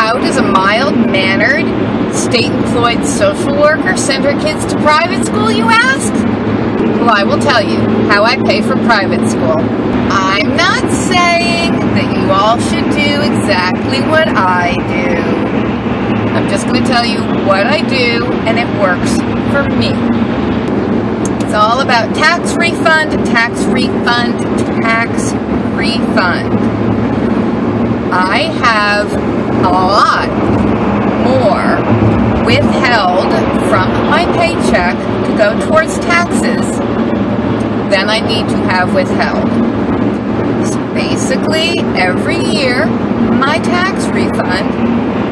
How does a mild-mannered, state-employed social worker send her kids to private school, you ask? Well, I will tell you how I pay for private school. I'm not saying that you all should do exactly what I do. I'm just going to tell you what I do, and it works for me. It's all about tax refund, tax refund, tax refund. I have a lot more withheld from my paycheck to go towards taxes than I need to have withheld. So basically, every year, my tax refund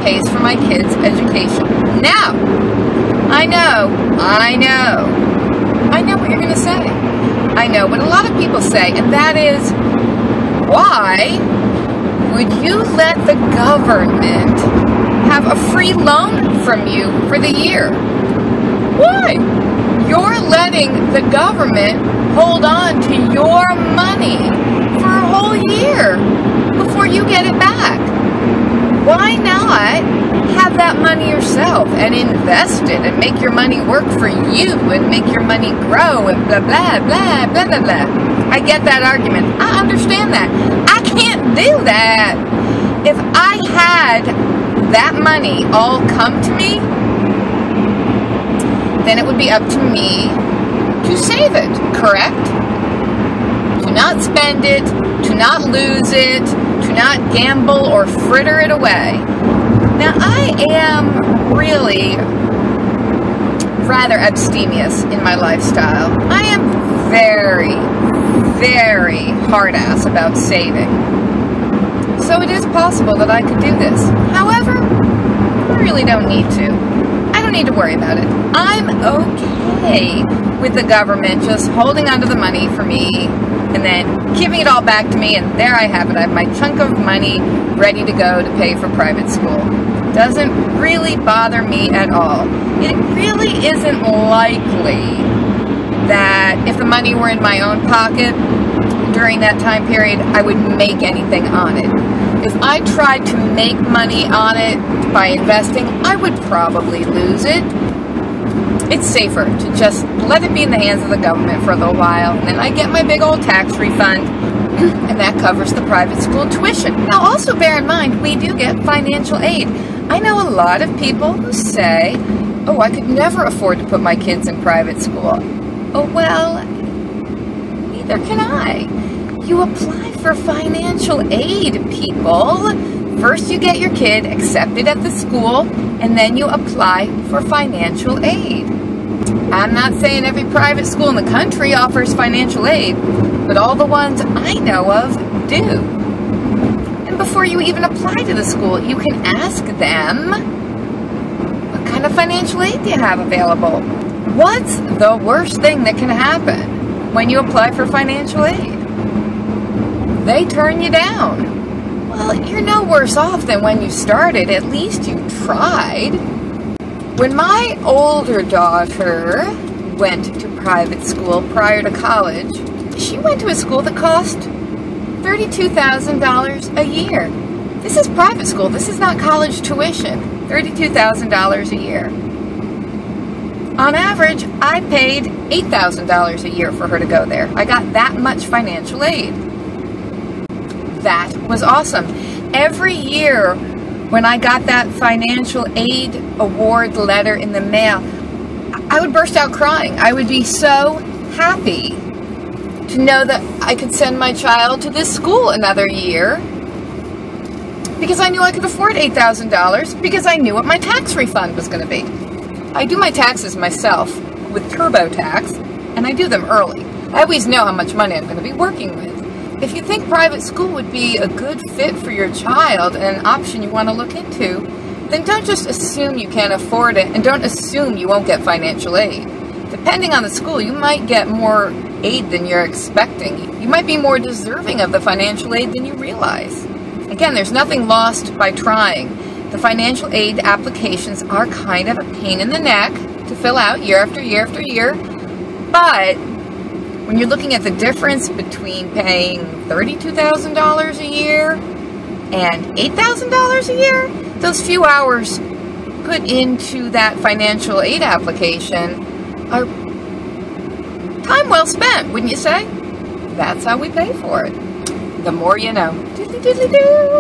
pays for my kids' education. Now, I know what you're going to say. I know what a lot of people say, and that is, why would you let the government have a free loan from you for the year? Why? You're letting the government hold on to your money for a whole year before you get it back. Why not have that money yourself and invest it and make your money work for you and make your money grow and blah, blah, blah, blah, blah, blah. I get that argument. I understand that. I can't do that. If I had that money all come to me, then it would be up to me to save it, correct? To not spend it, to not lose it, to not gamble or fritter it away. Now, I am really rather abstemious in my lifestyle. I am very, very hard-ass about saving. So it is possible that I could do this. However, I really don't need to. I don't need to worry about it. I'm okay with the government just holding onto the money for me and then giving it all back to me, and there I have it. I have my chunk of money ready to go to pay for private school. Doesn't really bother me at all. It really isn't likely that if the money were in my own pocket during that time period, I would make anything on it. If I tried to make money on it by investing, I would probably lose it. It's safer to just let it be in the hands of the government for a little while, and then I get my big old tax refund, and that covers the private school tuition. Now, also bear in mind, we do get financial aid. I know a lot of people who say, oh, I could never afford to put my kids in private school. Oh, well, neither can I. You apply for financial aid, people. First you get your kid accepted at the school, and then you apply for financial aid. I'm not saying every private school in the country offers financial aid, but all the ones I know of do. And before you even apply to the school, you can ask them, what kind of financial aid do you have available? What's the worst thing that can happen when you apply for financial aid? They turn you down. Well, you're no worse off than when you started. At least you tried. When my older daughter went to private school prior to college, she went to a school that cost $32,000 a year. This is private school. This is not college tuition. $32,000 a year. On average, I paid $8,000 a year for her to go there. I got that much financial aid. That was awesome. Every year when I got that financial aid award letter in the mail, I would burst out crying. I would be so happy to know that I could send my child to this school another year because I knew I could afford $8,000 because I knew what my tax refund was going to be. I do my taxes myself with TurboTax, and I do them early. I always know how much money I'm going to be working with. If you think private school would be a good fit for your child and an option you want to look into, then don't just assume you can't afford it, and don't assume you won't get financial aid. Depending on the school, you might get more aid than you're expecting. You might be more deserving of the financial aid than you realize. Again, there's nothing lost by trying. The financial aid applications are kind of a pain in the neck to fill out year after year after year, but when you're looking at the difference between paying $32,000 a year and $8,000 a year, those few hours put into that financial aid application are time well spent, wouldn't you say? That's how we pay for it. The more you know. Doodly doodly doo.